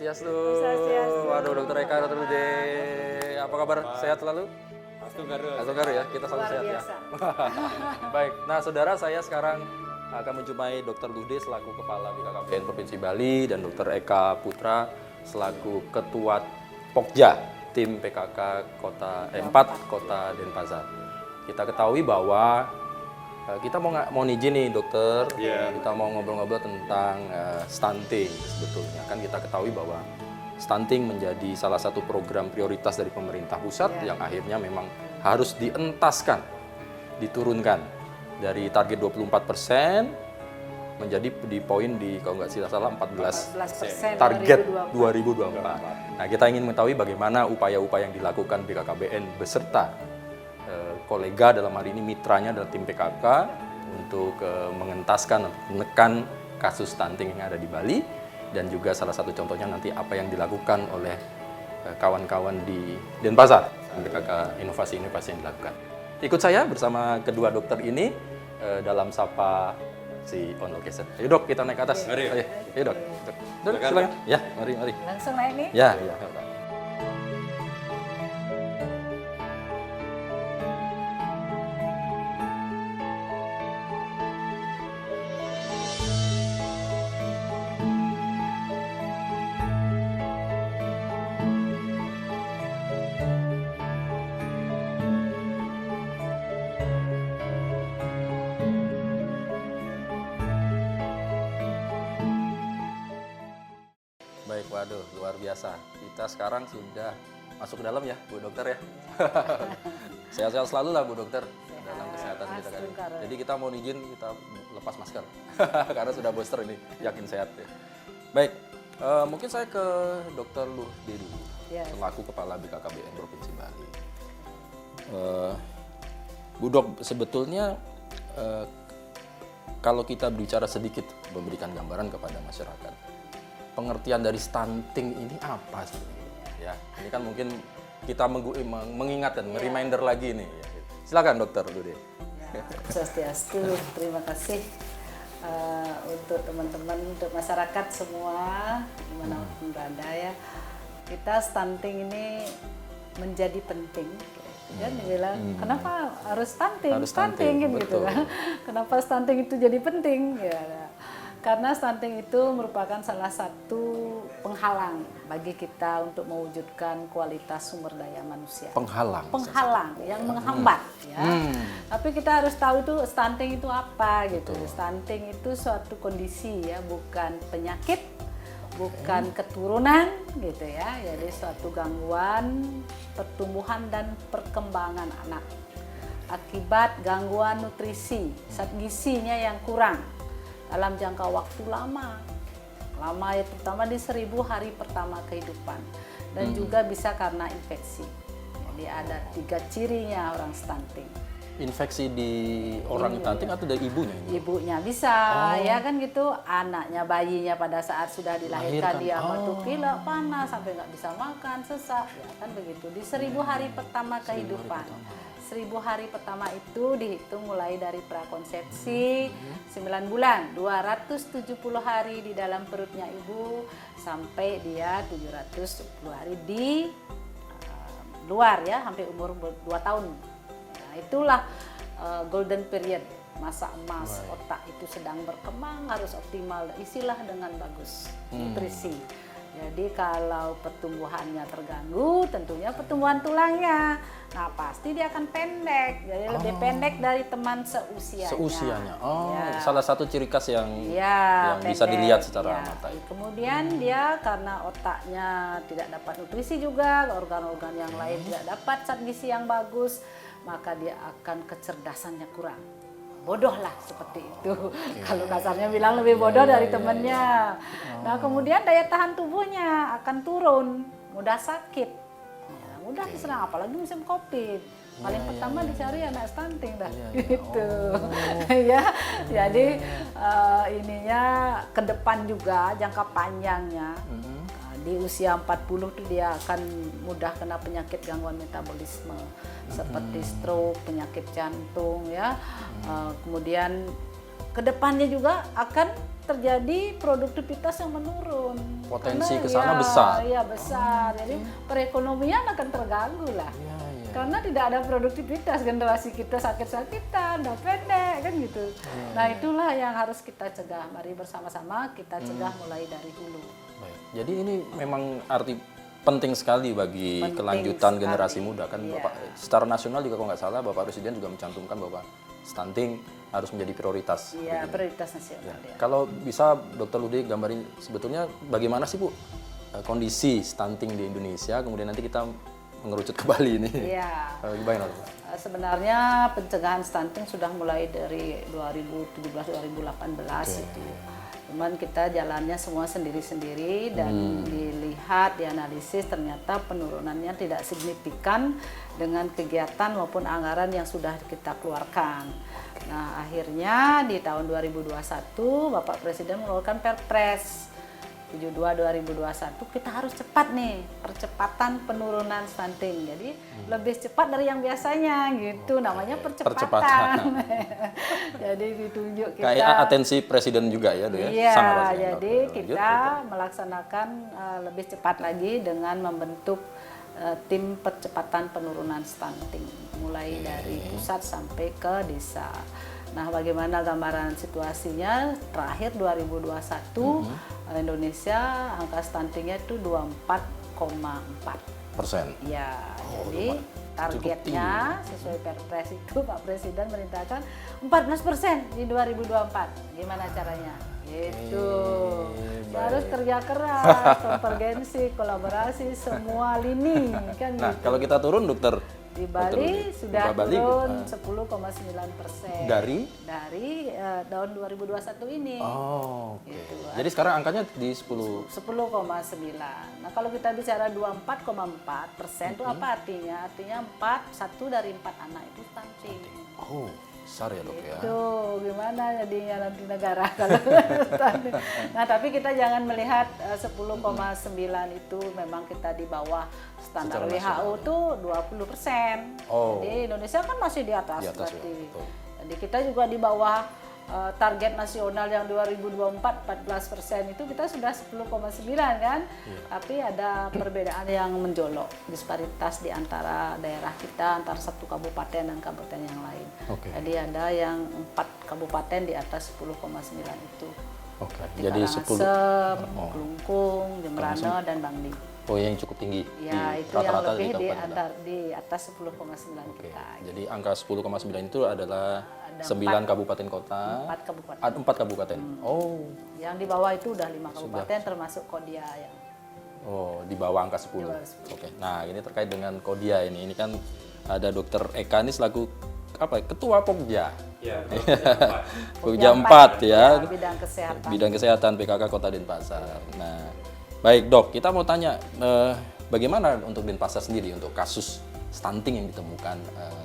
Swastiastu. Swastiastu. Waduh, Dokter Eka, Dokter Bude. Apa kabar? Sehat selalu? Astu Garu ya, kita selalu Luar sehat biasa. ya. Baik, nah saudara, saya sekarang akan menjumpai Dokter Lude selaku Kepala BKKBN Provinsi Bali dan Dokter Eka Putra selaku Ketua Pokja tim PKK Kota 4 Kota Denpasar. Kita ketahui bahwa kita mau izin nih dokter, kita mau ngobrol-ngobrol tentang stunting sebetulnya. Kan kita ketahui bahwa stunting menjadi salah satu program prioritas dari pemerintah pusat yang akhirnya memang harus dientaskan, diturunkan dari target 24% menjadi di poin di kalau nggak salah 14% 14% target 2024. Nah, kita ingin mengetahui bagaimana upaya-upaya yang dilakukan BKKBN beserta kolega dalam hal ini mitranya dalam tim PKK untuk mengentaskan, menekan kasus stunting yang ada di Bali. Dan juga salah satu contohnya nanti apa yang dilakukan oleh kawan-kawan di Denpasar, PKK inovasi-inovasi yang dilakukan. Ikut saya bersama kedua dokter ini dalam Sapa si On Location. Ayo dok, kita naik ke atas. Ayo dok. Dok, silakan. Ya, mari. Langsung naik nih. Ya. Baik, waduh, luar biasa. Kita sekarang sudah masuk ke dalam ya, Bu Dokter ya. Sehat-sehat selalu lah Bu Dokter dalam kesehatan kita kali ini. Jadi kita mau izin kita lepas masker karena sudah booster ini, yakin sehat ya. Baik, mungkin saya ke Dokter Luhdi dulu, selaku Kepala BKKBN Provinsi Bali. Bu Dok, sebetulnya kalau kita bicara sedikit memberikan gambaran kepada masyarakat, pengertian dari stunting ini apa sih? Ya, ini kan mungkin kita mengingatkan, reminder lagi nih. Silakan Dokter Lude. Swastiastu, terima kasih untuk teman-teman, untuk masyarakat semua dimanapun berada ya. Kita stunting ini menjadi penting. Kan dibilang, kenapa harus stunting? Stunting kan gitu kan. Kenapa stunting itu jadi penting? Ya. Karena stunting itu merupakan salah satu penghalang bagi kita untuk mewujudkan kualitas sumber daya manusia. Penghalang yang menghambat. Ya. Tapi kita harus tahu itu stunting itu apa gitu. Stunting itu suatu kondisi ya, bukan penyakit, bukan keturunan gitu ya. Jadi suatu gangguan pertumbuhan dan perkembangan anak akibat gangguan nutrisi, zat gizinya yang kurang dalam jangka waktu lama ya, terutama di 1000 hari pertama kehidupan, dan juga bisa karena infeksi. Jadi ada 3 cirinya orang stunting. Infeksi di orang stunting atau dari ibunya? Ibunya bisa, ya kan gitu. Anaknya, bayinya pada saat sudah dilahirkan dia batuk pilek, panas, sampai nggak bisa makan, sesak, ya kan begitu. Di 1000 hari pertama kehidupan. 1000 hari pertama itu dihitung mulai dari prakonsepsi 9 bulan, 270 hari di dalam perutnya ibu sampai dia 710 hari di luar ya, sampai umur 2 tahun. Nah, itulah golden period, masa emas. Otak itu sedang berkembang, harus optimal, isilah dengan bagus, nutrisi. Jadi kalau pertumbuhannya terganggu, tentunya pertumbuhan tulangnya, nah pasti dia akan pendek. Jadi lebih pendek dari teman seusianya. Salah satu ciri khas yang bisa dilihat secara mata. Kemudian dia karena otaknya tidak dapat nutrisi juga, organ-organ yang lain tidak dapat zat gizi yang bagus, maka dia akan kecerdasannya kurang. Bodoh lah seperti itu. Kalau kasarnya bilang lebih bodoh dari temennya. Nah kemudian daya tahan tubuhnya akan turun, mudah sakit, ya, mudah diserang, apalagi musim COVID. Paling pertama dicari anak stunting dah, gitu. Ya, jadi ininya ke depan juga jangka panjangnya. Di usia 40 tuh dia akan mudah kena penyakit gangguan metabolisme seperti stroke, penyakit jantung ya. Kemudian kedepannya juga akan terjadi produktivitas yang menurun. Potensi Karena ke sana besar. Iya besar. Jadi perekonomian akan terganggu lah. Iya, iya. Karena tidak ada produktivitas, generasi kita sakit-sakitan, udah pendek kan gitu. Nah itulah yang harus kita cegah. Mari bersama-sama kita cegah mulai dari hulu. Baik. Jadi ini memang arti penting sekali bagi Penting kelanjutan sekali. generasi muda kan. Iya. Bapak secara nasional juga kalau nggak salah Bapak Presiden juga mencantumkan bahwa stunting harus menjadi prioritas. Iya, prioritas nasional ya. Kalau bisa Dokter Lude gambarin sebetulnya bagaimana sih Bu kondisi stunting di Indonesia, kemudian nanti kita mengerucut ke Bali ini. Iya. Gimana Bu? Sebenarnya pencegahan stunting sudah mulai dari 2017-2018 itu. Cuman kita jalannya semua sendiri-sendiri dan dilihat, dianalisis ternyata penurunannya tidak signifikan dengan kegiatan maupun anggaran yang sudah kita keluarkan. Nah akhirnya di tahun 2021 Bapak Presiden mengeluarkan Perpres 72/2021 kita harus cepat nih percepatan penurunan stunting. Jadi lebih cepat dari yang biasanya gitu, namanya percepatan. Jadi ditunjuk kita. Kayak atensi Presiden juga ya, Dok ya. Iya, Sangat rasanya. jadi Lanjut, kita Dokter. melaksanakan lebih cepat lagi dengan membentuk tim percepatan penurunan stunting mulai dari pusat sampai ke desa. Nah, bagaimana gambaran situasinya? Terakhir 2021 Indonesia angka stuntingnya itu 24,4%. Ya, jadi targetnya sesuai Perpres itu Pak Presiden merintahkan 14% di 2024. Gimana caranya? Gitu. Harus kerja keras, konvergensi, kolaborasi semua lini kan Nah, gitu. kalau kita turun Dokter Di Bali sudah Bali, turun 10,9% dari tahun 2021 ini. Oh, oke. Gitu. Jadi sekarang angkanya di 10. 10,9. Nah kalau kita bicara 24,4% itu apa artinya? Artinya 1 dari 4 anak itu stunting. Oh, besar ya Dok ya. Itu gimana jadinya nanti negara kalau stunting. Nah tapi kita jangan melihat 10,9 itu memang kita di bawah standar Secara WHO tuh 20%. Oh. Jadi Indonesia kan masih di atas, Di atas, ya, berarti. betul. Jadi kita juga di bawah target nasional yang 2024 14% itu kita sudah 10,9 kan. Tapi ada perbedaan yang menjolok, disparitas di antara daerah kita antara satu kabupaten dan kabupaten yang lain. Oke. Jadi ada yang 4 kabupaten di atas 10,9 itu. Oke. Seperti Jadi 10. Karangasem, Kelungkung, Jembrana dan Bangli. Oh, yang cukup tinggi. Ya, di itu yang rata-rata lebih di kabupaten kita. di atas 10,9 Oke. kita. Jadi angka 10,9 itu adalah Ada 9 kabupaten kota. 4 kabupaten. 4 kabupaten. Oh. Yang di bawah itu udah 5 kabupaten termasuk Kodia yang Oh, di bawah angka 10. Di bawah 10. Oke. Nah, ini terkait dengan Kodia ini. Ini kan ada Dokter Eka ini selaku apa? Ketua Pokja. Ya, Pokja 4 ya. bidang kesehatan. Bidang kesehatan PKK Kota Denpasar. Nah, baik Dok, kita mau tanya bagaimana untuk Denpasar sendiri untuk kasus stunting yang ditemukan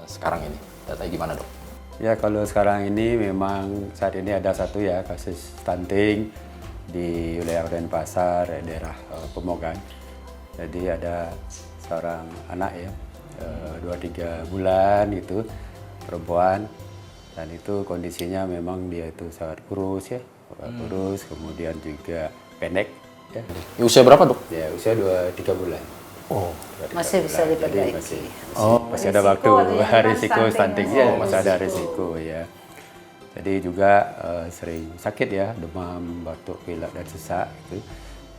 sekarang ini? Datanya gimana Dok? Ya kalau sekarang ini memang saat ini ada satu ya kasus stunting di wilayah Denpasar, daerah Pemogan. Jadi ada seorang anak ya, 2-3 bulan gitu, perempuan. Dan itu kondisinya memang dia itu sangat kurus ya, kurus, kemudian juga pendek ya. Usia berapa Dok? Ya usia 2-3 bulan. Oh, Masih bisa Jadi diperbaiki. masih ada waktu Risiko risiko stunting ya, Oh, masih ada risiko ya. Jadi juga sering sakit ya, demam, batuk, pilek dan sesak gitu.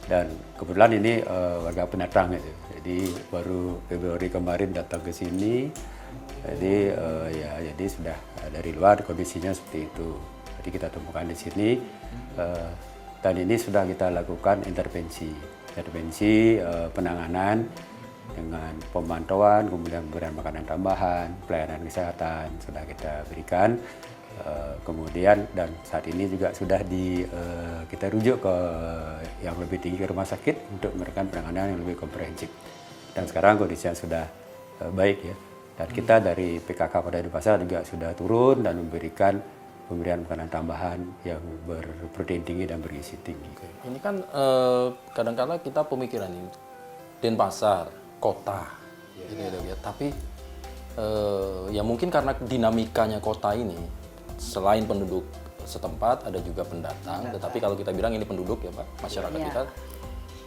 Dan kebetulan ini warga pendatang gitu. Jadi baru Februari kemarin datang ke sini. Jadi jadi sudah dari luar kondisinya seperti itu. Jadi kita temukan di sini dan ini sudah kita lakukan intervensi penanganan dengan pemantauan, kemudian pemberian makanan tambahan, pelayanan kesehatan sudah kita berikan. Kemudian dan saat ini juga sudah kita rujuk ke yang lebih tinggi ke rumah sakit untuk memberikan penanganan yang lebih komprehensif. Dan sekarang kondisinya sudah baik ya. Dan kita dari PKK Kota Denpasar juga sudah turun dan memberikan pemberian makanan tambahan yang berprotein tinggi dan bergizi tinggi. ini kan kadang-kala kita pemikiran ini Denpasar kota, gitu ya Dok ya. Tapi ya mungkin karena dinamikanya kota ini, selain penduduk setempat, ada juga pendatang. Tetapi kalau kita bilang ini penduduk ya Pak, masyarakat Iya. kita,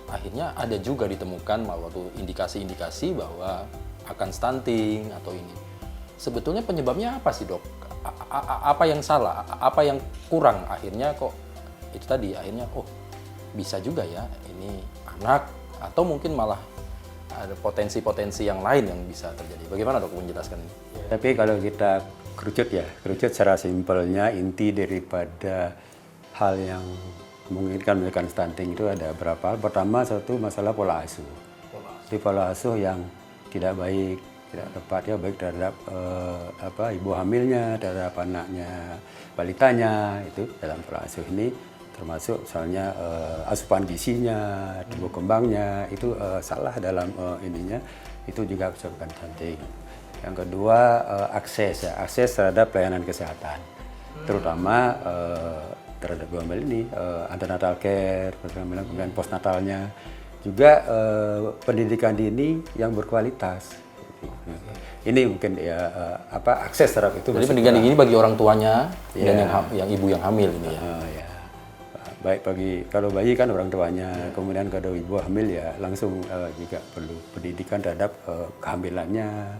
akhirnya ada juga ditemukan waktu indikasi-indikasi bahwa akan stunting atau ini. Sebetulnya penyebabnya apa sih dok? Apa yang salah? Apa yang kurang? Akhirnya kok itu tadi, akhirnya oh bisa juga ya ini anak, atau mungkin malah ada potensi-potensi yang lain yang bisa terjadi. Bagaimana dok menjelaskan ini? Tapi kalau kita kerucut secara simpelnya, inti daripada hal yang memungkinkan menyebabkan stunting itu ada berapa hal. Pertama, satu masalah pola asuh. Di pola asuh yang tidak baik, tidak tepat ya, baik terhadap ibu hamilnya, terhadap anaknya, balitanya, itu dalam pola asuh ini termasuk misalnya asupan gizinya, tumbuh kembangnya itu salah dalam ininya, itu juga bisa menyebabkan stunting. Yang kedua akses terhadap pelayanan kesehatan, terutama terhadap ibu hamil ini, antenatal care, kemudian postnatalnya, juga pendidikan dini yang berkualitas. Ini mungkin ya akses terhadap itu. Jadi pendidikan ini bagi orang tuanya Ya. dan yang ibu yang hamil ini ya. Ya. Baik kalau bayi kan orang tuanya, kemudian kalau ibu hamil ya langsung juga perlu pendidikan terhadap kehamilannya,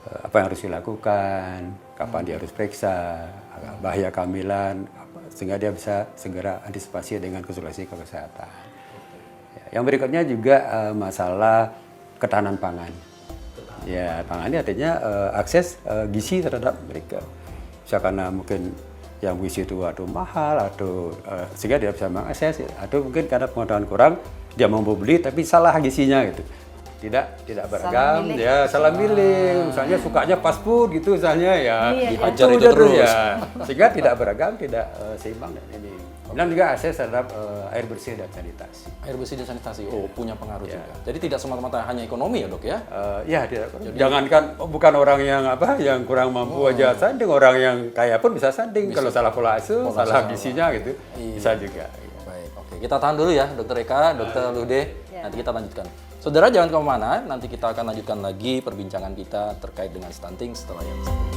apa yang harus dilakukan, kapan dia harus periksa, bahaya kehamilan, sehingga dia bisa segera antisipasi dengan konsultasi ke kesehatan. Ya, yang berikutnya juga masalah ketahanan pangan. Ya, pangan ini artinya akses gizi terhadap mereka. Bisa karena mungkin yang gizi itu mahal atau sehingga dia bisa mengakses, atau mungkin karena pengetahuan kurang dia mau beli tapi salah gizinya gitu. Tidak beragam, ya salah milih. Misalnya sukanya fast food gitu misalnya ya, dihajar itu terus. Ya. Sehingga tidak beragam, tidak seimbang dan ini. Dan juga akses terhadap air bersih dan sanitasi. Air bersih dan sanitasi, punya pengaruh juga. Jadi tidak semata-mata hanya ekonomi ya dok ya? Ya, tidak. Jangankan bukan orang yang yang kurang mampu aja stunting, orang yang kaya pun bisa stunting kalau salah pola asuh, salah gizinya gitu, bisa juga. Baik, oke. Kita tahan dulu ya, Dokter Eka, Dokter Lude. Nanti kita lanjutkan. Saudara jangan kemana-mana, nanti kita akan lanjutkan lagi perbincangan kita terkait dengan stunting setelah yang satu.